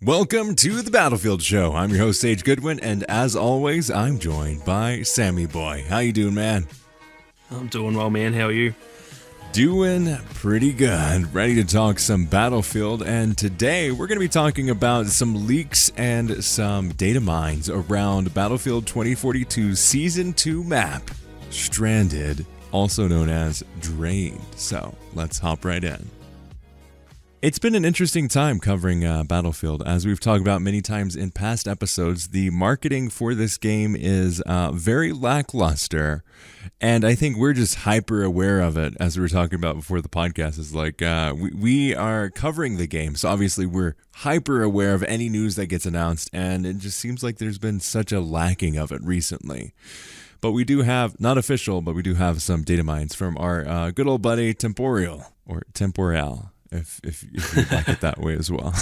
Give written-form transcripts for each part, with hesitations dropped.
Welcome to the Battlefield Show. I'm your host, Sage Goodwin, and as always, I'm joined by Sammy Boy. How you doing, man? I'm doing well, man. How are you? Doing pretty good. Ready to talk some Battlefield, and today we're going to be talking about some leaks and some data mines around Battlefield 2042 Season 2 map, Stranded, also known as Drained. So, let's hop right in. It's been an interesting time covering Battlefield. As we've talked about many times in past episodes, the marketing for this game is very lackluster, and I think we're just hyper aware of it. As we were talking about before the podcast, is like we are covering the game, so obviously we're hyper aware of any news that gets announced, and it just seems like there's been such a lacking of it recently. But we do have, not official, but we do have some data mines from our good old buddy Temporyal, or Temporyal. If you like it that way as well.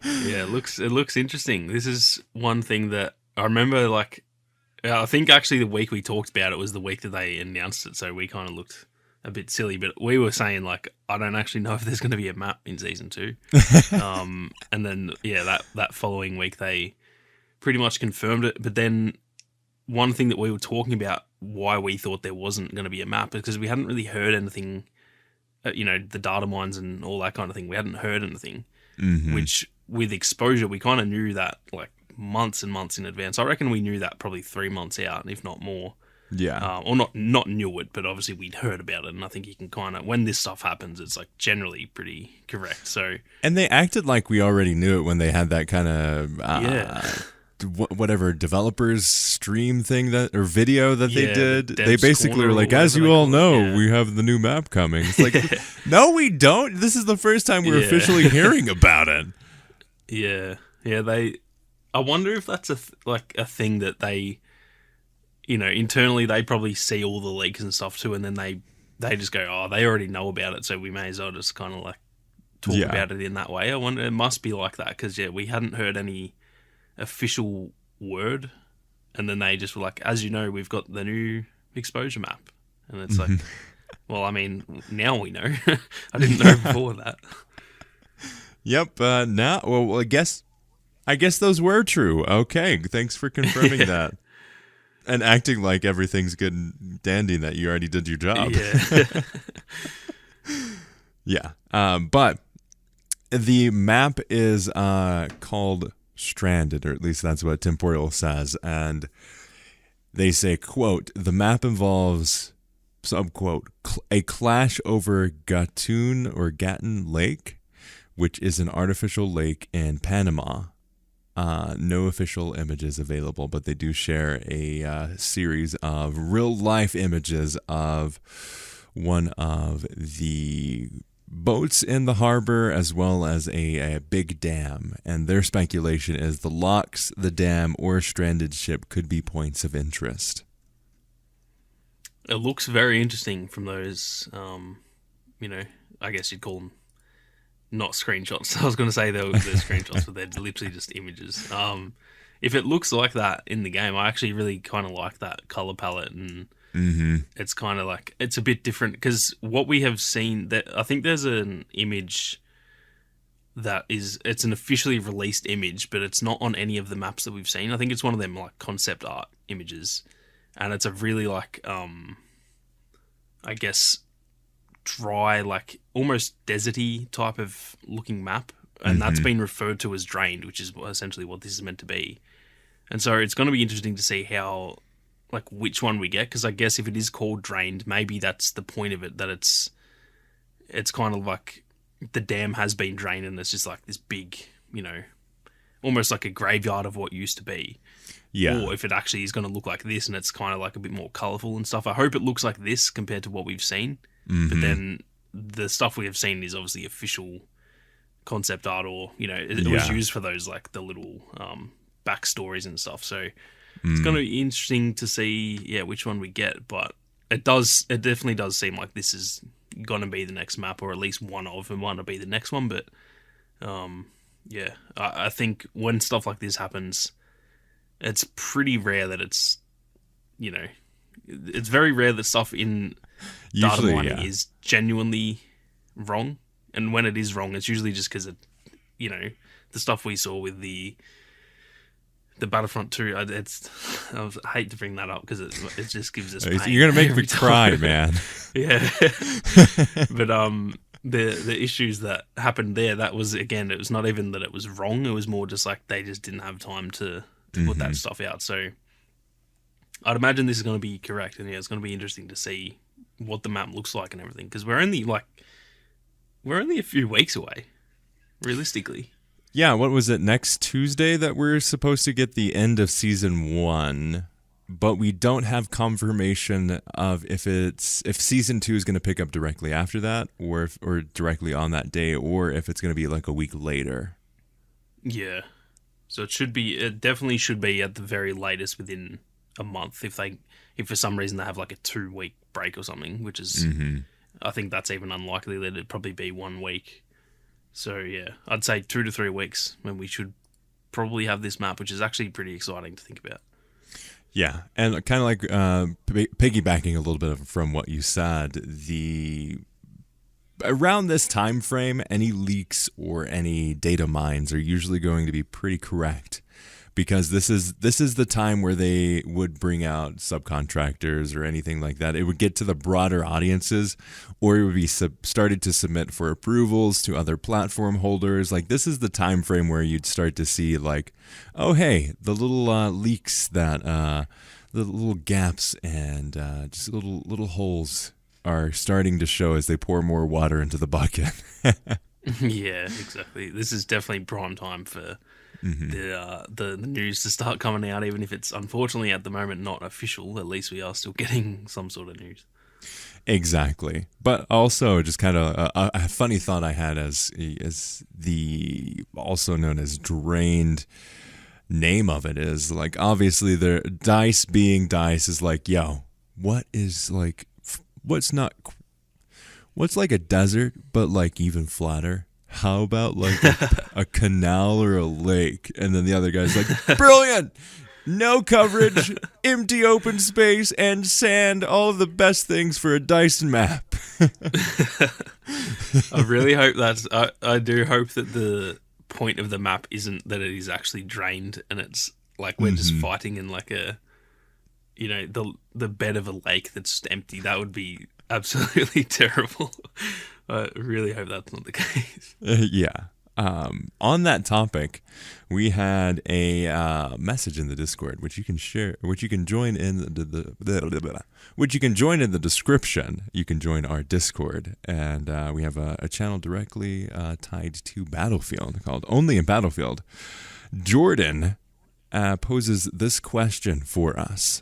Yeah, it looks interesting. This is one thing that I remember, I think actually the week we talked about it was the week that they announced it, so we kind of looked a bit silly, but we were saying, I don't actually know if there's going to be a map in Season 2. And then, that following week they pretty much confirmed it, but then one thing that we were talking about why we thought there wasn't going to be a map is because we hadn't really heard anything. The data mines and all that kind of thing. We hadn't heard anything, which with exposure, we kind of knew that months and months in advance. I reckon we knew that probably 3 months out, if not more. Yeah. Or not knew it, but obviously we'd heard about it. And I think you can kind of, when this stuff happens, it's generally pretty correct. So, and they acted like we already knew it when they had that kind of, whatever developers stream thing or video that they did. They basically were like, as you all know, we have the new map coming. It's like, no, we don't. This is the first time we're officially hearing about it. Yeah. I wonder if that's a thing that they, internally they probably see all the leaks and stuff too, and then they just go, oh, they already know about it, so we may as well just kind of talk about it in that way. I wonder, it must be like that because we hadn't heard any official word, and then they just were like, as you know, we've got the new exposure map, and it's like, well, I mean, now we know. I didn't know before that. Yep. Now, well, I guess those were true. Okay, thanks for confirming that, and acting like everything's good and dandy and that you already did your job. Yeah. But the map is called Stranded, or at least that's what Temporyal says, and they say, quote, the map involves, subquote, a clash over Gatun Lake, which is an artificial lake in Panama. No official images available, but they do share a series of real-life images of one of the boats in the harbor, as well as a big dam, and their speculation is the locks, the dam, or a stranded ship could be points of interest. It looks very interesting from those, I guess you'd call them not screenshots. I was going to say they're screenshots, but they're literally just images. If it looks like that in the game, I actually really kind of like that color palette, and it's kind of it's a bit different because what we have seen, that I think there's an image that it's an officially released image, but it's not on any of the maps that we've seen. I think it's one of them concept art images, and it's a really I guess dry, almost deserty type of looking map, and that's been referred to as Drained, which is essentially what this is meant to be. And so it's going to be interesting to see how, which one we get, because I guess if it is called Drained, maybe that's the point of it, that it's kind of the dam has been drained and it's just this big, almost like a graveyard of what used to be. Yeah. Or if it actually is going to look like this and it's kind of a bit more colourful and stuff. I hope it looks like this compared to what we've seen. But then the stuff we have seen is obviously official concept art, or, it was used for those, the little backstories and stuff. So it's going to be interesting to see, which one we get. But it definitely does seem like this is going to be the next map, or at least one of them might not be the next one. But I think when stuff like this happens, it's pretty rare that it's very rare that stuff in data mining is genuinely wrong. And when it is wrong, it's usually just because you know, the stuff we saw with the Battlefront 2. I hate to bring that up because it just gives us pain. You're gonna make me every cry, time. man. Yeah. But the issues that happened there, that was, again, it was not even that it was wrong. It was more just like they just didn't have time to put that stuff out. So I'd imagine this is going to be correct, and yeah, it's going to be interesting to see what the map looks like and everything, because we're only a few weeks away, realistically. Yeah, what was it, next Tuesday that we're supposed to get the end of Season 1, but we don't have confirmation of if Season 2 is going to pick up directly after that, or directly on that day, or if it's going to be like a week later. Yeah. So it definitely should be at the very latest within a month, if for some reason they have like a 2-week break or something, which is, I think that's even unlikely. That it'd probably be 1 week. So yeah, I'd say 2 to 3 weeks when we should probably have this map, which is actually pretty exciting to think about. Yeah, and kind of like piggybacking a little bit from what you said, around this time frame, any leaks or any data mines are usually going to be pretty correct, because this is the time where they would bring out subcontractors or anything like that. It would get to the broader audiences, or it would be started to submit for approvals to other platform holders. Like, this is the time frame where you'd start to see, like, oh hey, the little leaks that the little gaps and just little holes are starting to show as they pour more water into the bucket. Yeah, exactly. This is definitely prime time for the news to start coming out, even if it's unfortunately at the moment not official. At least we are still getting some sort of news. Exactly. But also just kind of a funny thought I had as the also known as drained name of it is, like, obviously the DICE being DICE is like, yo, what's like a desert but like even flatter? How about like a canal or a lake? And then the other guy's like, brilliant! No coverage, empty open space, and sand, all of the best things for a Dyson map. I really hope I do hope that the point of the map isn't that it is actually drained and it's like we're just fighting in like a, you know, the bed of a lake that's just empty. That would be absolutely terrible. I really hope that's not the case. Yeah. On that topic, we had a message in the Discord, which you can share, which you can join in which you can join in the description. You can join our Discord, and we have a channel directly tied to Battlefield called Only in Battlefield. Jordan poses this question for us.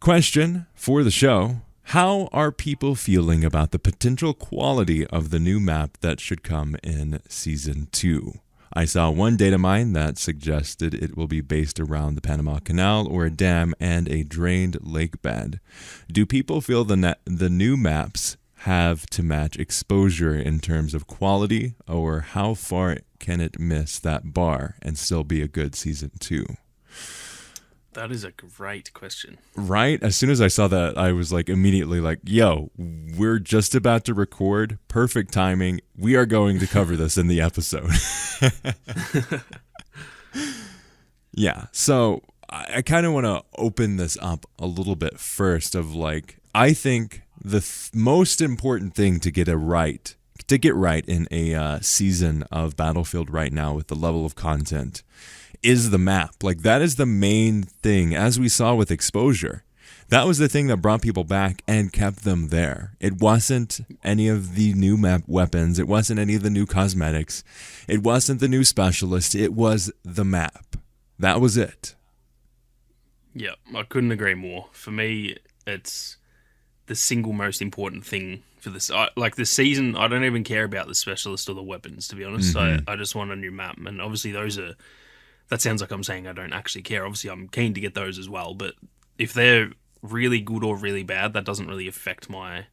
Question for the show: how are people feeling about the potential quality of the new map that should come in Season 2? I saw one data mine that suggested it will be based around the Panama Canal or a dam and a drained lake bed. Do people feel the new maps have to match exposure in terms of quality, or how far can it miss that bar and still be a good Season 2? That is a great question. Right? As soon as I saw that, I was like immediately like, yo, we're just about to record. Perfect timing. We are going to cover this in the episode. Yeah. So I kind of want to open this up a little bit first of like, I think the most important thing to get right in a season of Battlefield right now with the level of content is the map. Like, that is the main thing, as we saw with exposure. That was the thing that brought people back and kept them there. It wasn't any of the new map weapons. It wasn't any of the new cosmetics. It wasn't the new specialist. It was the map. That was it. Yeah, I couldn't agree more. For me, it's the single most important thing for this. Like, the season, I don't even care about the specialist or the weapons, to be honest. I just want a new map. And obviously those are... That sounds like I'm saying I don't actually care. Obviously, I'm keen to get those as well. But if they're really good or really bad, that doesn't really affect my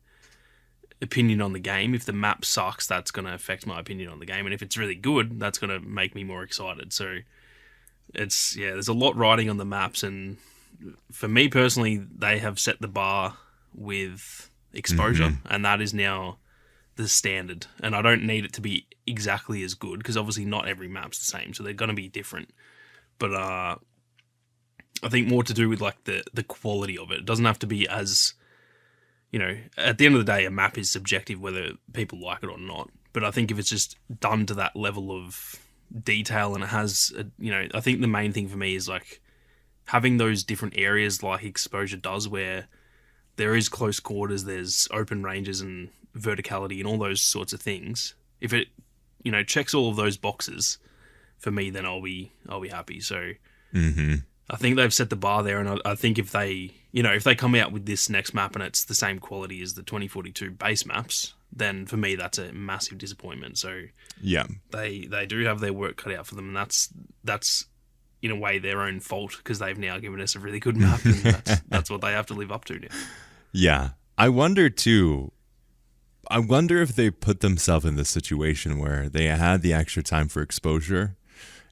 opinion on the game. If the map sucks, that's going to affect my opinion on the game. And if it's really good, that's going to make me more excited. So there's a lot riding on the maps. And for me personally, they have set the bar with exposure. And that is now the standard, and I don't need it to be exactly as good because obviously not every map's the same, so they're going to be different. But I think more to do with like the quality of it. It doesn't have to be as, at the end of the day, a map is subjective whether people like it or not. But I think if it's just done to that level of detail and it has, I think the main thing for me is like having those different areas like Exposure does, where there is close quarters, there's open ranges and verticality and all those sorts of things. If it, checks all of those boxes for me, then I'll be happy. So I think they've set the bar there, and I think if they, if they come out with this next map and it's the same quality as the 2042 base maps, then for me that's a massive disappointment. So yeah, they do have their work cut out for them, and that's in a way their own fault because they've now given us a really good map, and that's what they have to live up to now. Yeah, I wonder if they put themselves in this situation where they had the extra time for Exposure,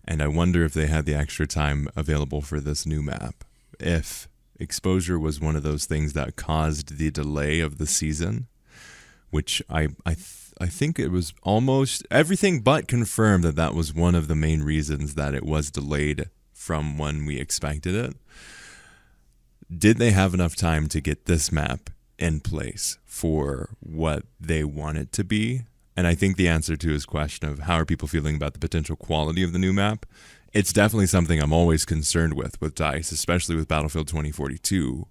and I wonder if they had the extra time available for this new map. If Exposure was one of those things that caused the delay of the season, which I think it was almost everything but confirmed that was one of the main reasons that it was delayed from when we expected it. Did they have enough time to get this map in place for what they want it to be? And I think the answer to his question of how are people feeling about the potential quality of the new map, it's definitely something I'm always concerned with DICE, especially with Battlefield 2042.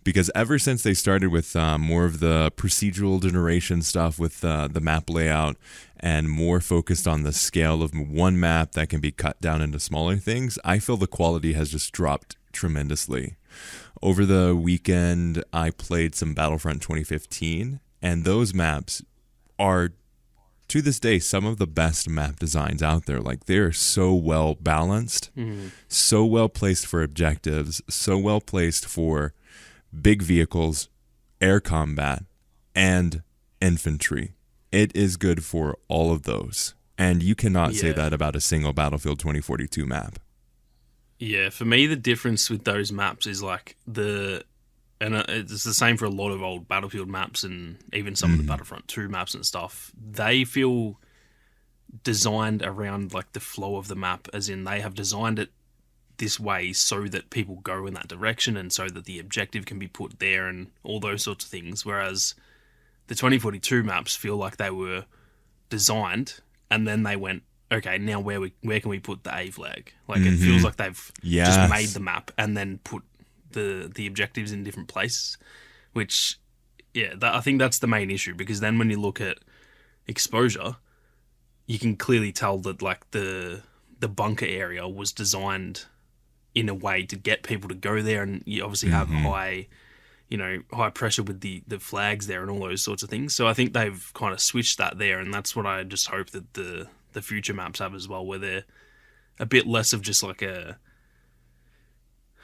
Because ever since they started with more of the procedural generation stuff with the map layout and more focused on the scale of one map that can be cut down into smaller things, I feel the quality has just dropped tremendously. Over the weekend, I played some Battlefront 2015, and those maps are, to this day, some of the best map designs out there. Like, they're so well balanced, so well placed for objectives, so well placed for big vehicles, air combat, and infantry. It is good for all of those. And you cannot say that about a single Battlefield 2042 map. Yeah, for me, the difference with those maps is like and it's the same for a lot of old Battlefield maps and even some of the Battlefront 2 maps and stuff. They feel designed around like the flow of the map, as in they have designed it this way so that people go in that direction and so that the objective can be put there and all those sorts of things. Whereas the 2042 maps feel like they were designed and then they went, okay, now where can we put the A flag? Like it feels like they've just made the map and then put the objectives in different places, which, I think that's the main issue, because then when you look at Exposure, you can clearly tell that like the bunker area was designed in a way to get people to go there, and you obviously have high pressure with the flags there and all those sorts of things. So I think they've kind of switched that there, and that's what I just hope that the future maps have as well, where they're a bit less of just like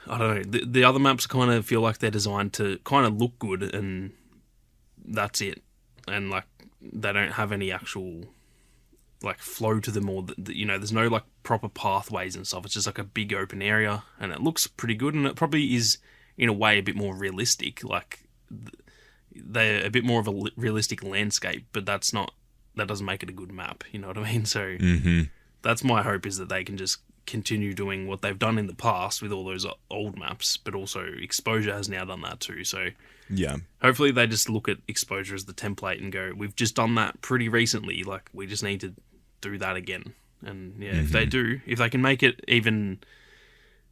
I don't know, the other maps kind of feel like they're designed to kind of look good and that's it, and like they don't have any actual like flow to them, or there's no like proper pathways and stuff. It's just like a big open area and it looks pretty good, and it probably is in a way a bit more realistic, like they're a bit more of a realistic landscape, but that doesn't make it a good map, you know what I mean? So that's my hope, is that they can just continue doing what they've done in the past with all those old maps, but also Exposure has now done that too. So hopefully they just look at Exposure as the template and go, we've just done that pretty recently, like we just need to do that again. And if they can make it even,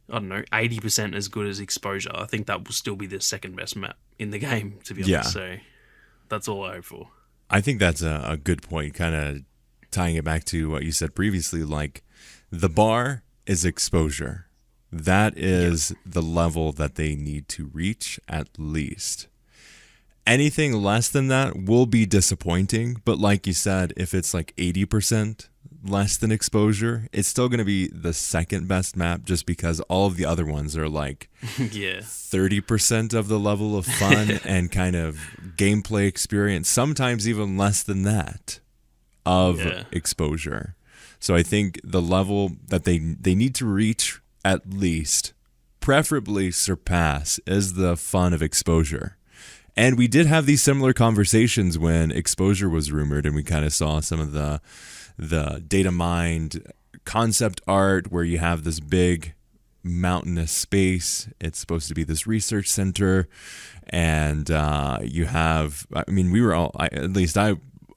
I don't know, 80% as good as Exposure, I think that will still be the second best map in the game, to be honest. So that's all I hope for. I think that's a good point, kind of tying it back to what you said previously. Like, the bar is Exposure. That is the level that they need to reach, at least. Anything less than that will be disappointing, but like you said, if it's like 80% less than Exposure, it's still going to be the second best map, just because all of the other ones are like 30% of the level of fun and kind of gameplay experience, sometimes even less than that of Exposure. So I think the level that they need to reach, at least, preferably surpass, is the fun of Exposure. And we did have these similar conversations when exposure was rumored, and we kind of saw some of the data mined concept art where you have this big mountainous space. It's supposed to be this research center, and you have, I mean, we were all, at least I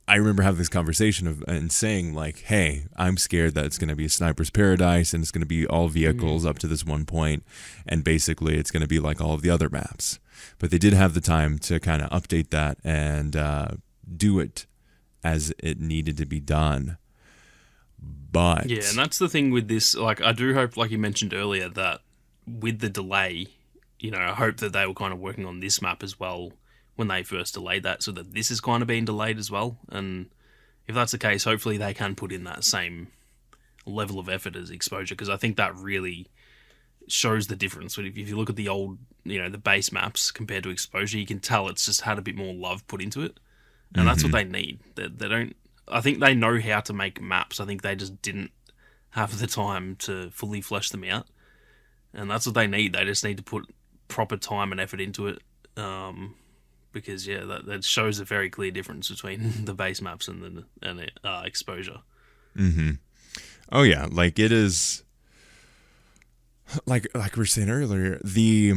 remember having this conversation and saying like, hey, I'm scared that it's going to be a sniper's paradise and it's going to be all vehicles up to this one point, and basically it's going to be like all of the other maps. But they did have the time to kind of update that and do it as it needed to be done. But yeah, and that's the thing with this. Like, I do hope, like you mentioned earlier, that with the delay, I hope that they were kind of working on this map as well when they first delayed that, so that this is kind of being delayed as well. And if that's the case, hopefully they can put in that same level of effort as exposure, because I think that really shows the difference. If you look at the old, the base maps compared to exposure, you can tell it's just had a bit more love put into it, and that's what they need. They don't. I think they know how to make maps. I think they just didn't have the time to fully flesh them out, and that's what they need. They just need to put proper time and effort into it, because that shows a very clear difference between the base maps and exposure. Mm-hmm. Oh yeah, like it is. Like we were saying earlier, the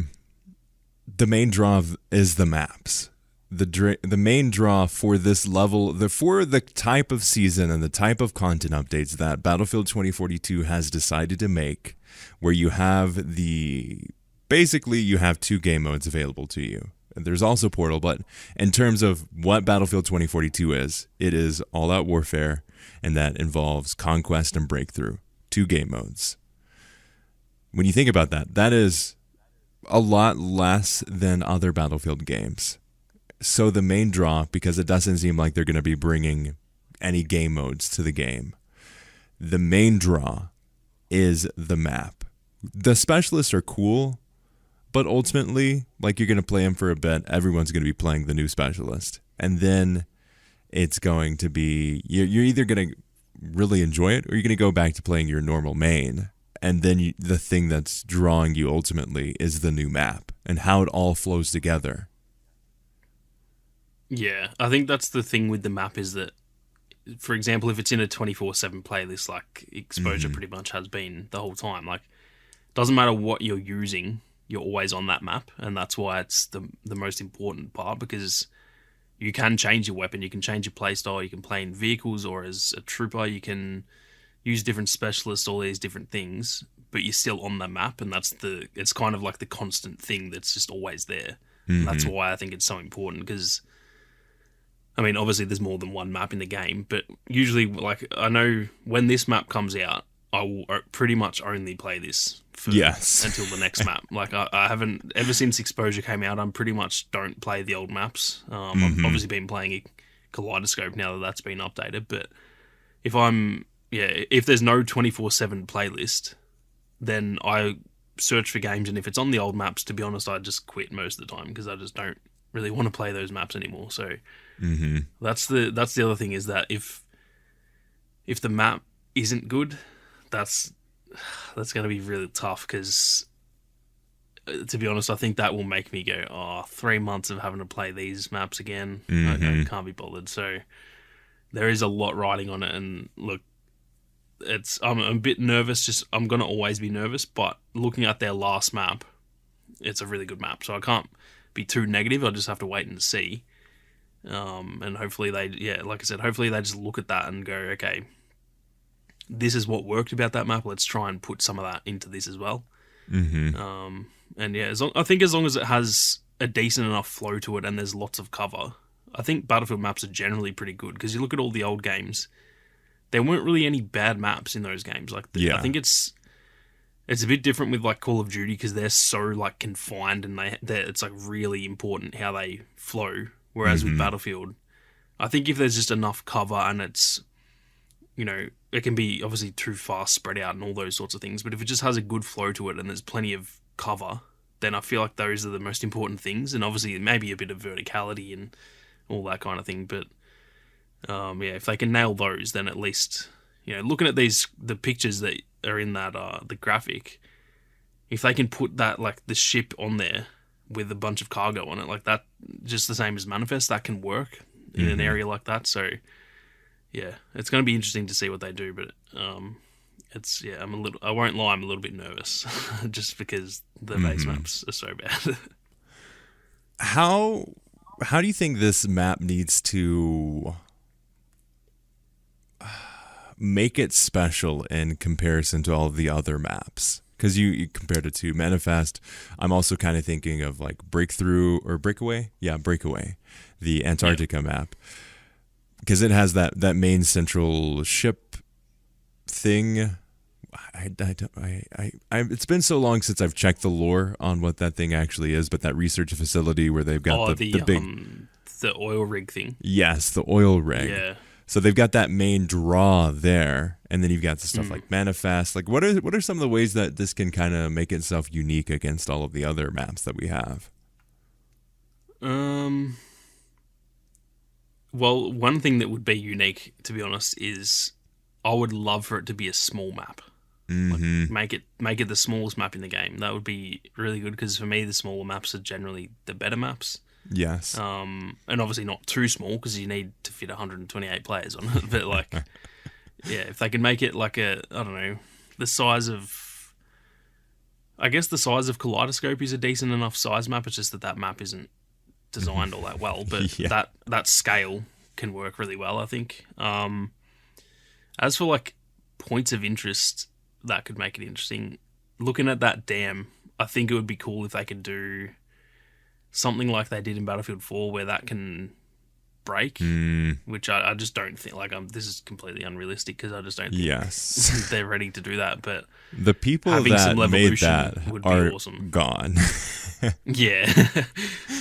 main draw is the maps. The main draw for this level, for the type of season and the type of content updates that Battlefield 2042 has decided to make, where you have basically you have 2 game modes available to you. There's also Portal, but in terms of what Battlefield 2042 is, it is all-out warfare, and that involves conquest and breakthrough. 2 game modes. When you think about that, that is a lot less than other Battlefield games. So the main draw, because it doesn't seem like they're going to be bringing any game modes to the game, the main draw is the map. The specialists are cool, but ultimately, like, you're going to play them for a bit, everyone's going to be playing the new specialist. And then it's going to be, you're either going to really enjoy it, or you're going to go back to playing your normal main. And then the thing that's drawing you ultimately is the new map and how it all flows together. Yeah, I think that's the thing with the map is that, for example, if it's in a 24/7 playlist like Exposure pretty much has been the whole time, like, doesn't matter what you're using, you're always on that map, and that's why it's the most important part, because you can change your weapon, you can change your playstyle, you can play in vehicles or as a trooper, you can use different specialists, all these different things, but you're still on the map, and it's kind of like the constant thing that's just always there. And that's why I think it's so important, because, I mean, obviously there's more than one map in the game, but usually, like, I know when this map comes out, I will pretty much only play this until the next map. Like, I haven't, ever since Exposure came out, I'm pretty much don't play the old maps. I've obviously been playing Kaleidoscope now that that's been updated, but if there's no 24/7 playlist, then I search for games, and if it's on the old maps, to be honest, I just quit most of the time, because I just don't really want to play those maps anymore. So that's the other thing, is that if the map isn't good, that's going to be really tough, because to be honest, I think that will make me go, 3 months of having to play these maps again. I can't be bothered. So there is a lot riding on it, and look, I'm a bit nervous. I'm going to always be nervous, but looking at their last map, it's a really good map, so I can't be too negative. I'll just have to wait and see. And hopefully like I said, hopefully they just look at that and go, okay, this is what worked about that map. Let's try and put some of that into this as well. And yeah, I think as long as it has a decent enough flow to it and there's lots of cover, I think Battlefield maps are generally pretty good, because you look at all the old games, there weren't really any bad maps in those games. Like, I think it's a bit different with like Call of Duty, because they're so like confined, and it's like really important how they flow. Whereas with Battlefield, I think if there's just enough cover, and it's, it can be obviously too fast spread out and all those sorts of things, but if it just has a good flow to it and there's plenty of cover, then I feel like those are the most important things. And obviously maybe a bit of verticality and all that kind of thing, but if they can nail those, then at least, looking at the pictures that are in that the graphic, if they can put that, like, the ship on there with a bunch of cargo on it, like that, just the same as Manifest, that can work in an area like that. So yeah, it's going to be interesting to see what they do, but I won't lie, I'm a little bit nervous just because the base maps are so bad. How do you think this map needs to make it special in comparison to all of the other maps? Because you compared it to Manifest. I'm also kind of thinking of like Breakthrough or Breakaway. Yeah, Breakaway, the Antarctica map. Because it has that main central ship thing. It's been so long since I've checked the lore on what that thing actually is, but that research facility where they've got the big... the oil rig thing. Yes, the oil rig. Yeah. So they've got that main draw there, and then you've got the stuff like Manifest. Like, what are some of the ways that this can kind of make itself unique against all of the other maps that we have? Well, one thing that would be unique, to be honest, is I would love for it to be a small map. Like, make it the smallest map in the game. That would be really good, because for me, the smaller maps are generally the better maps. Yes. And obviously not too small, because you need to fit 128 players on it. But like, yeah, if they can make it like I don't know, the size of, I guess the size of Kaleidoscope is a decent enough size map. It's just that map isn't designed all that well. But that scale can work really well, I think. As for like points of interest that could make it interesting, looking at that dam, I think it would be cool if they could do something like they did in Battlefield 4, where that can break, which I just don't think, like, this is completely unrealistic, because I just don't think they're ready to do that. But the people that made that are awesome. Gone. Yeah,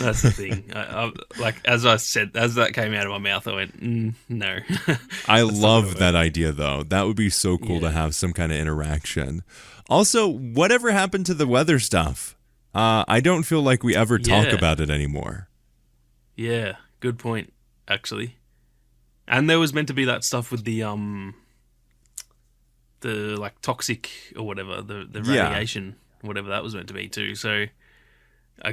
that's the thing. Like, as I said, as that came out of my mouth, I went, no. I love that idea, though. That would be so cool to have some kind of interaction. Also, whatever happened to the weather stuff? I don't feel like we ever talk about it anymore. Yeah, good point, actually. And there was meant to be that stuff with the like toxic or whatever, the radiation, whatever that was meant to be too. So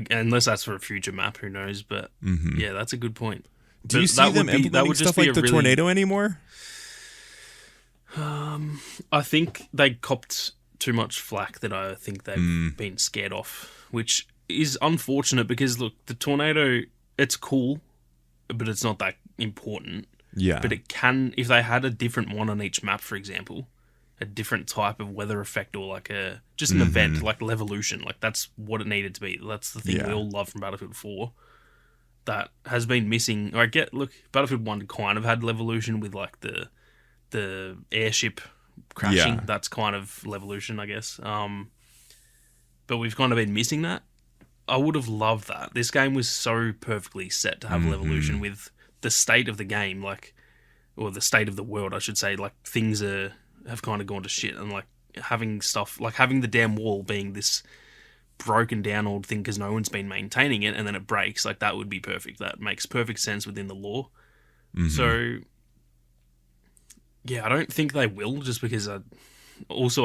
unless that's for a future map, who knows? But yeah, that's a good point. Do you see them implementing stuff like the tornado anymore? I think they copped too much flack that I think they've been scared off, which is unfortunate, because look, the tornado, it's cool, but it's not that important. Yeah. But it can, if they had a different one on each map, for example, a different type of weather effect, or like just an event, like Levolution, like that's what it needed to be. That's the thing we all love from Battlefield 4 that has been missing. Or look, Battlefield 1 kind of had Levolution with like the airship crashing. Yeah. That's kind of Levolution, I guess. But we've kind of been missing that. I would have loved that. This game was so perfectly set to have Levolution, with the state of the game, like, or the state of the world, I should say. Like, things have kind of gone to shit, and like having stuff, like having the damn wall being this broken down old thing because no one's been maintaining it, and then it breaks. Like, that would be perfect. That makes perfect sense within the lore. So yeah, I don't think they will, just because I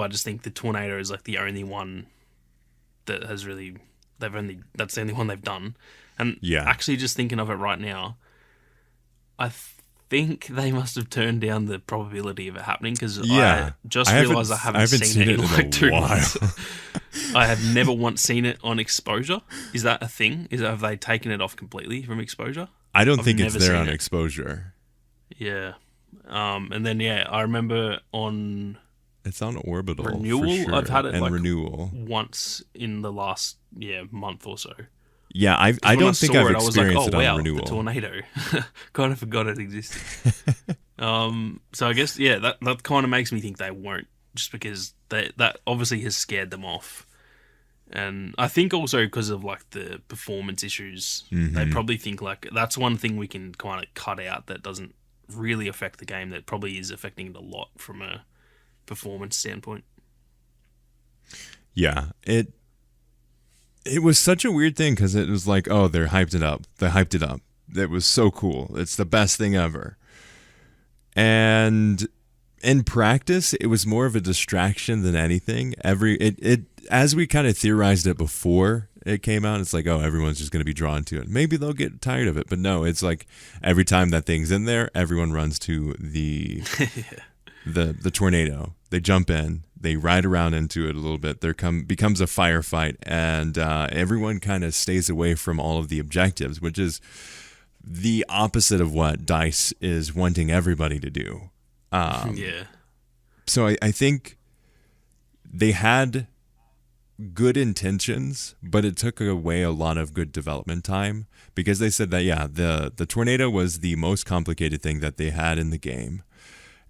just think the tornado is like the only one that has really, that's the only one they've done. And actually, just thinking of it right now, I think they must have turned down the probability of it happening, because I just realised I haven't seen it in like 2 months. I have never once seen it on exposure. Is that a thing? Have they taken it off completely from exposure? I don't think it's there on exposure. Yeah. And then, I remember on... It's on Orbital, Renewal, for sure. I've had it and like Renewal once in the last month or so. Yeah, I don't think I've experienced it on Renewal. The tornado. Kind of forgot it existed. So I guess, that kind of makes me think they won't, just because that obviously has scared them off. And I think also because of like the performance issues, they probably think like that's one thing we can kind of cut out that doesn't really affect the game, that probably is affecting it a lot from a performance standpoint. Yeah, it was such a weird thing, because it was like, oh, they hyped it up. It was so cool. It's the best thing ever. And in practice, it was more of a distraction than anything. As we kind of theorized it before, it came out, it's like, oh, everyone's just going to be drawn to it. Maybe they'll get tired of it, but no, it's like every time that thing's in there, everyone runs to the the tornado. They jump in, they ride around into it a little bit. Becomes a firefight, and everyone kind of stays away from all of the objectives, which is the opposite of what DICE is wanting everybody to do. Yeah. So I think they had good intentions, but it took away a lot of good development time, because they said that, yeah, the tornado was the most complicated thing that they had in the game.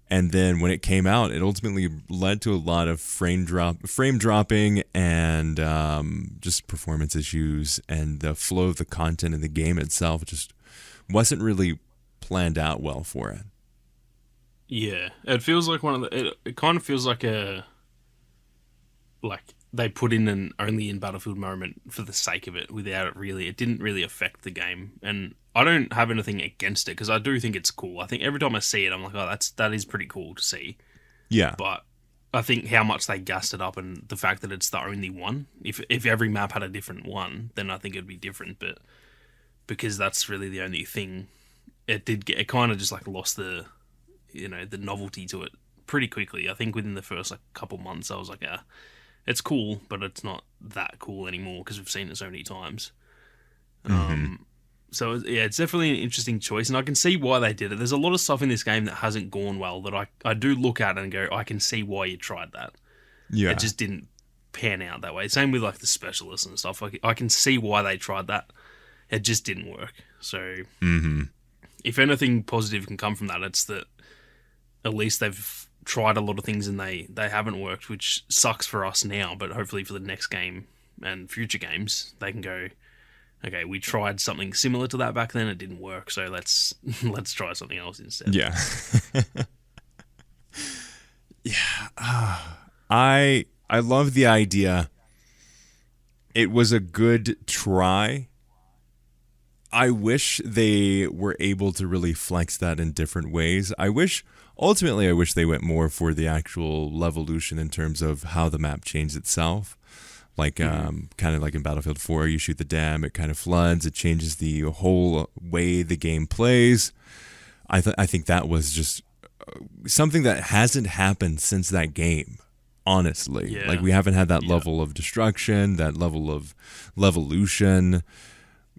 And then when it came out, it ultimately led to a lot of frame dropping and just performance issues, and the flow of the content in the game itself just wasn't really planned out well for it. Yeah, it feels like it kind of feels like they put in an only in Battlefield moment for the sake of it, without it didn't really affect the game. And I don't have anything against it, because I do think it's cool. I think every time I see it, I'm like, oh, that is pretty cool to see. Yeah. But I think how much they gassed it up, and the fact that it's the only one. If every map had a different one, then I think it'd be different. But because that's really the only thing, it kind of just like lost the novelty to it pretty quickly. I think within the first couple months, I was like, yeah, it's cool, but it's not that cool anymore because we've seen it so many times. So yeah, it's definitely an interesting choice, and I can see why they did it. There's a lot of stuff in this game that hasn't gone well that I do look at and go, I can see why you tried that. Yeah. It just didn't pan out that way. Same with like the specialists and stuff. I can see why they tried that. It just didn't work. So if anything positive can come from that, it's that at least they've tried a lot of things and they haven't worked, which sucks for us now, but hopefully for the next game and future games, they can go, okay, we tried something similar to that back then, it didn't work, so let's try something else instead. Yeah. Yeah. I love the idea. It was a good try. I wish they were able to really flex that in different ways. Ultimately, I wish they went more for the actual levolution in terms of how the map changed itself. Like, kind of like in Battlefield 4, you shoot the dam, it kind of floods, it changes the whole way the game plays. I think that was just something that hasn't happened since that game, honestly. Yeah. Like, we haven't had that level of destruction, that level of levolution.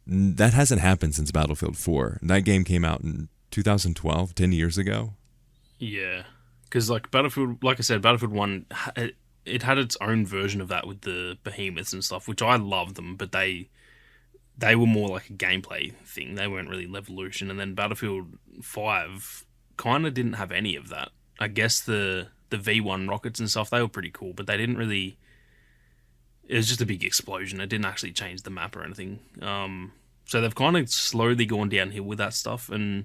That hasn't happened since Battlefield 4. That game came out in 2012, 10 years ago. Yeah, because like Battlefield, like I said, Battlefield 1, it had its own version of that with the behemoths and stuff, which I loved them, but they were more like a gameplay thing. They weren't really Levolution. And then Battlefield 5 kind of didn't have any of that. I guess the V1 rockets and stuff, they were pretty cool, but they didn't really... It was just a big explosion. It didn't actually change the map or anything. So they've kind of slowly gone downhill with that stuff, and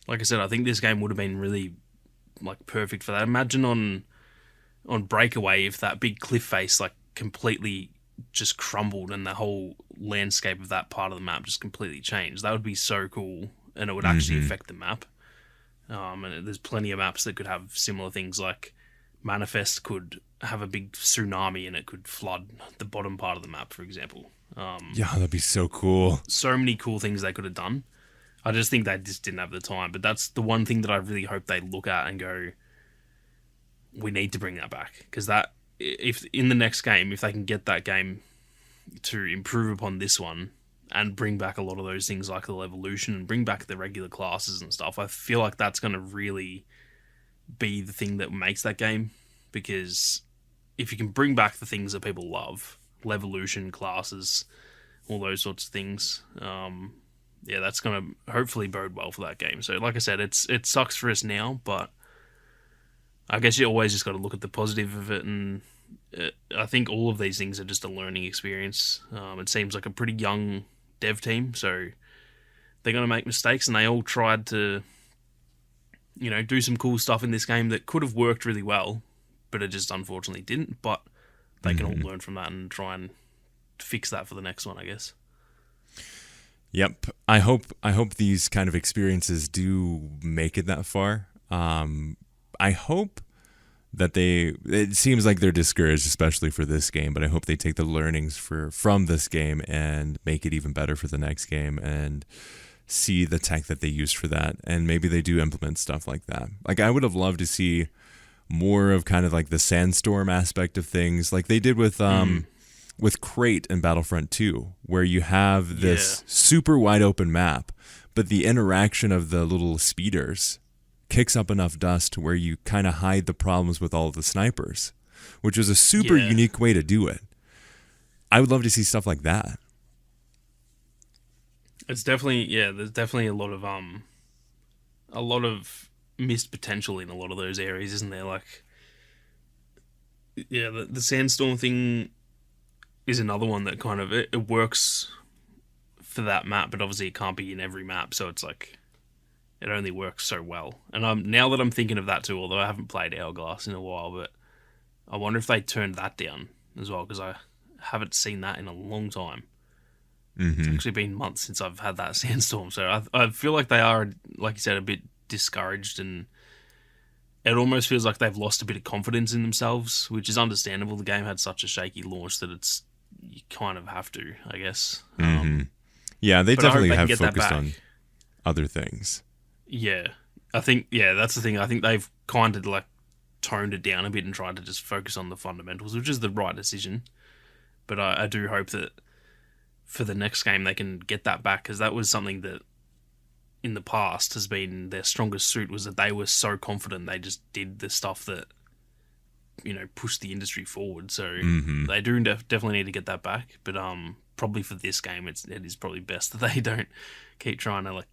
like I said, I think this game would have been really like perfect for that. Imagine on Breakaway if that big cliff face like completely just crumbled and the whole landscape of that part of the map just completely changed. That would be so cool, and it would actually affect the map. And there's plenty of maps that could have similar things. Like Manifest could have a big tsunami and it could flood the bottom part of the map, for example. Yeah, that'd be so cool. So many cool things they could have done. I just think they just didn't have the time. But that's the one thing that I really hope they look at and go, we need to bring that back. Because that, if in the next game, if they can get that game to improve upon this one and bring back a lot of those things like the Levolution and bring back the regular classes and stuff, I feel like that's going to really be the thing that makes that game. Because if you can bring back the things that people love, Levolution, classes, all those sorts of things, yeah, that's going to hopefully bode well for that game. So like I said, it sucks for us now, but I guess you always just got to look at the positive of it, and I think all of these things are just a learning experience. It seems like a pretty young dev team, so they're going to make mistakes, and they all tried to, do some cool stuff in this game that could have worked really well, but it just unfortunately didn't. But they can all learn from that and try and fix that for the next one, I guess. Yep. I hope these kind of experiences do make it that far. I hope it seems like they're discouraged, especially for this game, but I hope they take the learnings from this game and make it even better for the next game and see the tech that they used for that. And maybe they do implement stuff like that. Like, I would have loved to see more of kind of like the sandstorm aspect of things, like they did with Crate and Battlefront 2, where you have this super wide open map, but the interaction of the little speeders kicks up enough dust to where you kind of hide the problems with all of the snipers, which is a super unique way to do it. I would love to see stuff like that. It's definitely, there's definitely a lot of missed potential in a lot of those areas, isn't there? Like, the sandstorm thing is another one that kind of, it works for that map, but obviously it can't be in every map, so it's like, it only works so well. And now that I'm thinking of that too, although I haven't played Hourglass in a while, but I wonder if they turned that down as well, because I haven't seen that in a long time. It's actually been months since I've had that sandstorm, so I feel like they are, like you said, a bit discouraged, and it almost feels like they've lost a bit of confidence in themselves, which is understandable. The game had such a shaky launch that you kind of have to, I guess. Yeah, they definitely have focused on other things. Yeah, I think, that's the thing. I think they've kind of like toned it down a bit and tried to just focus on the fundamentals, which is the right decision. But I do hope that for the next game they can get that back, because that was something that in the past has been their strongest suit, was that they were so confident they just did the stuff that, pushed the industry forward. So they do definitely need to get that back. But probably for this game, it is probably best that they don't keep trying to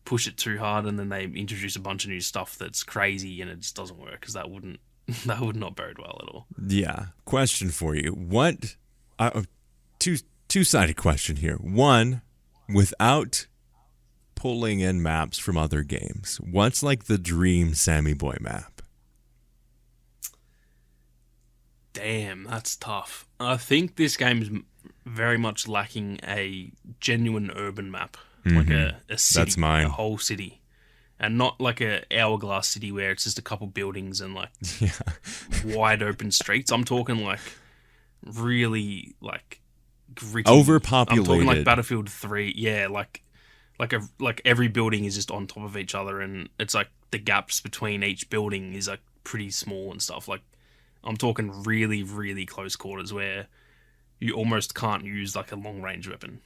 push it too hard, and then they introduce a bunch of new stuff that's crazy and it just doesn't work, because that would not bode well at all. Yeah. Question for you. What two-sided question here. One, without pulling in maps from other games, what's like the dream Sammy Boy map? Damn, that's tough. I think this game is very much lacking a genuine urban map, like a city, that's mine. A whole city, and not like a Hourglass city where it's just a couple buildings and like wide open streets. I'm talking like really like gritty, overpopulated. I'm talking like Battlefield 3. Like every building is just on top of each other, and it's like the gaps between each building is like pretty small and stuff. Like, I'm talking really, really close quarters where you almost can't use like a long range weapon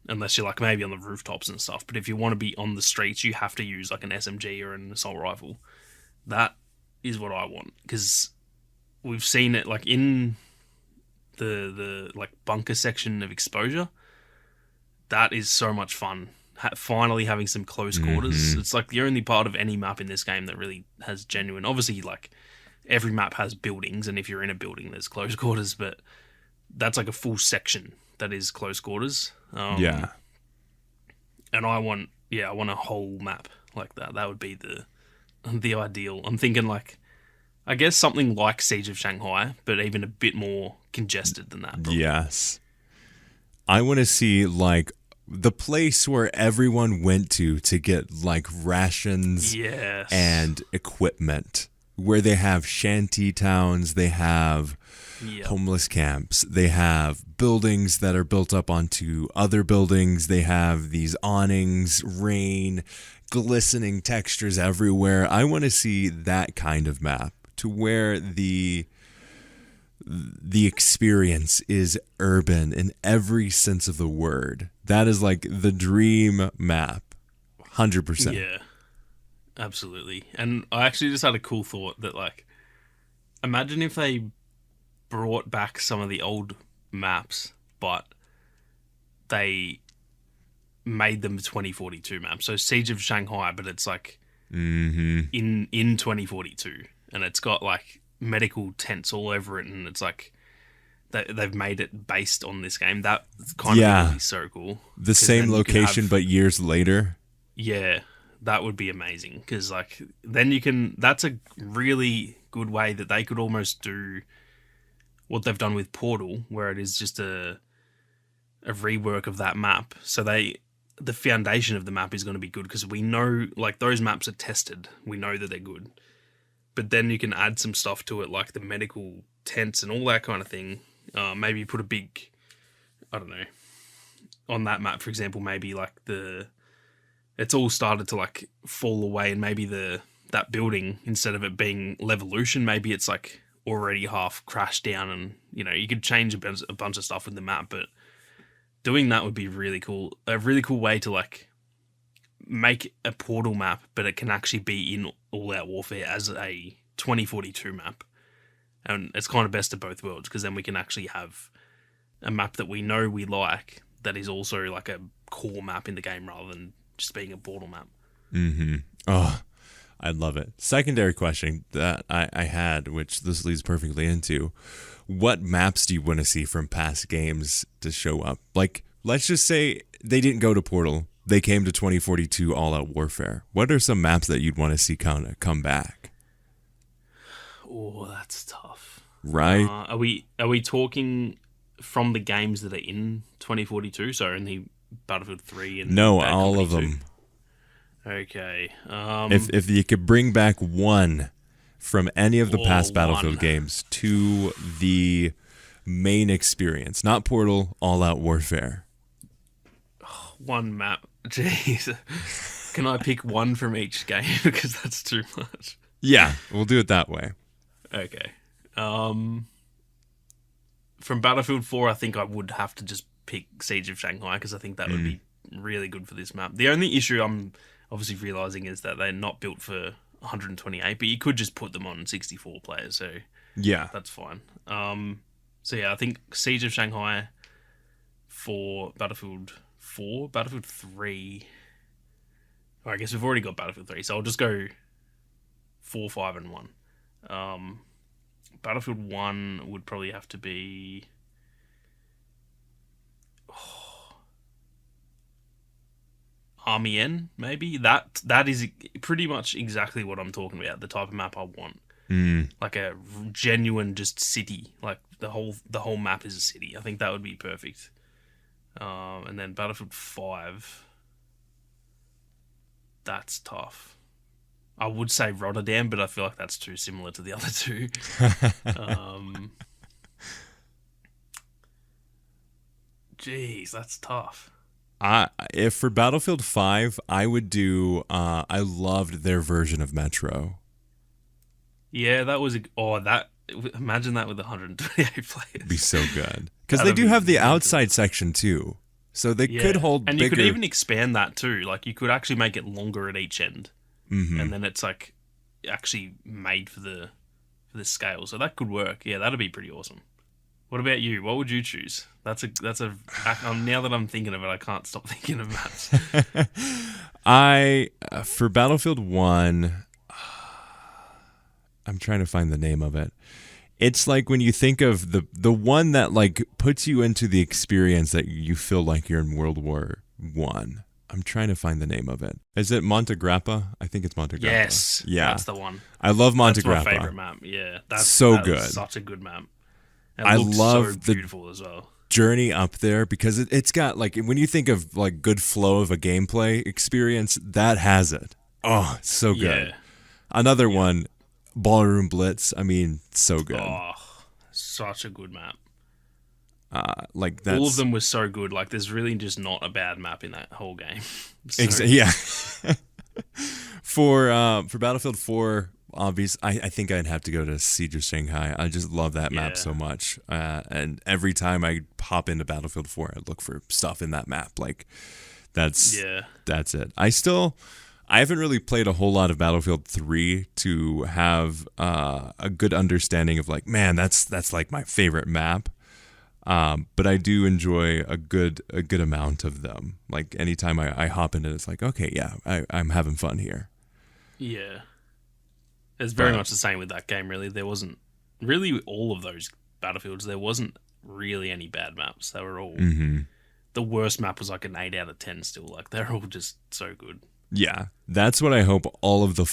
unless you're like maybe on the rooftops and stuff. But if you want to be on the streets, you have to use like an SMG or an assault rifle. That is what I want, because we've seen it like in the like bunker section of Exposure. That is so much fun. Finally having some close quarters. It's like the only part of any map in this game that really has genuine. Obviously, like every map has buildings, and if you're in a building, there's close quarters. But that's like a full section that is close quarters. And I want a whole map like that. That would be the ideal. I'm thinking like, I guess something like Siege of Shanghai, but even a bit more congested than that. Probably. Yes. I want to see like the place where everyone went to get like rations and equipment, where they have shanty towns, they have homeless camps, they have buildings that are built up onto other buildings, they have these awnings, rain, glistening textures everywhere. I want to see that kind of map, to where the experience is urban in every sense of the word. That is like the dream map, 100%. Yeah, absolutely. And I actually just had a cool thought that, like, imagine if they brought back some of the old maps, but they made them 2042 maps. So Siege of Shanghai, but it's like in 2042, and it's got like medical tents all over it, and it's like they've made it based on this game. That's kind of really so cool. The same location, but years later. Yeah, that would be amazing, because like then you can. That's a really good way that they could almost do what they've done with Portal, where it is just a rework of that map. So the foundation of the map is going to be good, because we know like those maps are tested. We know that they're good. but then you can add some stuff to it, like the medical tents and all that kind of thing. Maybe put a big, I don't know, on that map, for example, maybe like it's all started to like fall away, and maybe that building, instead of it being Levolution, maybe it's like already half crashed down, and you could change a bunch of stuff with the map. But doing that would be really cool. A really cool way to like make a Portal map, but it can actually be in All Out Warfare as a 2042 map. And it's kind of best of both worlds, because then we can actually have a map that we know we like that is also like a core map in the game, rather than just being a Portal map. Mm-hmm. Oh, I love it. Secondary question that I had, which this leads perfectly into, what maps do you want to see from past games to show up? Like, let's just say they didn't go to Portal. They came to 2042 All Out Warfare. What are some maps that you'd want to see kind of come back? Oh, that's tough. Right? Are we talking from the games that are in 2042? So only Battlefield 3 and no, Bad all Company of 2? them. Okay. If you could bring back one from any of the past Battlefield one. games to the main experience, not Portal, All Out Warfare. One map. Jeez. Can I pick one from each game? Because that's too much. Yeah, we'll do it that way. Okay. From Battlefield 4, I think I would have to just pick Siege of Shanghai, because I think that would be really good for this map. The only issue I'm obviously realizing is that they're not built for 128, but you could just put them on 64 players, so yeah, that's fine. So yeah, I think Siege of Shanghai for Battlefield 4, Battlefield 3. Or I guess we've already got Battlefield 3, so I'll just go 4, 5, and 1. Battlefield 1 would probably have to be... Army N, maybe? That is pretty much exactly what I'm talking about, the type of map I want. Like a genuine just city. Like the whole map is a city. I think that would be perfect. And then Battlefield 5... That's tough. I would say Rotterdam, but I feel like that's too similar to the other two. Jeez, that's tough. If for Battlefield 5, I would do. I loved their version of Metro. Yeah, that was imagine that with 128 players. It'd be so good, because they do have the outside section too, so they could hold. And bigger... you could even expand that too. Like you could actually make it longer at each end, and then it's like actually made for the scale. So that could work. Yeah, that'd be pretty awesome. What about you? What would you choose? That's a. Now that I'm thinking of it, I can't stop thinking of maps. For Battlefield 1, I'm trying to find the name of it. It's like when you think of the one that like puts you into the experience that you feel like you're in World War One. I'm trying to find the name of it. Is it Monte Grappa? I think it's Monte Grappa. Yes, yeah, that's the one. I love Monte Grappa. That's my favorite map. Yeah, that's so good. Such a good map. I love so beautiful as well. Journey up there, because it's got like, when you think of like good flow of a gameplay experience, that has it. Oh, it's so good. Yeah. Another one, Ballroom Blitz. I mean, so good. Oh, such a good map. Like that's... all of them were so good. Like there's really just not a bad map in that whole game. Yeah. For Battlefield 4, obvious, I think I'd have to go to Siege of Shanghai. I just love that map so much. And every time I hop into Battlefield 4, I look for stuff in that map. Like that's it. I haven't really played a whole lot of Battlefield 3 to have a good understanding of like, man, that's like my favorite map. But I do enjoy a good amount of them. Like anytime I hop into it, it's like, okay, yeah, I'm having fun here. Yeah. It's very much the same with that game, really. There wasn't really all of those Battlefields. There wasn't really any bad maps. They were all... The worst map was like an 8 out of 10 still. Like, they're all just so good. Yeah, that's what I hope all of the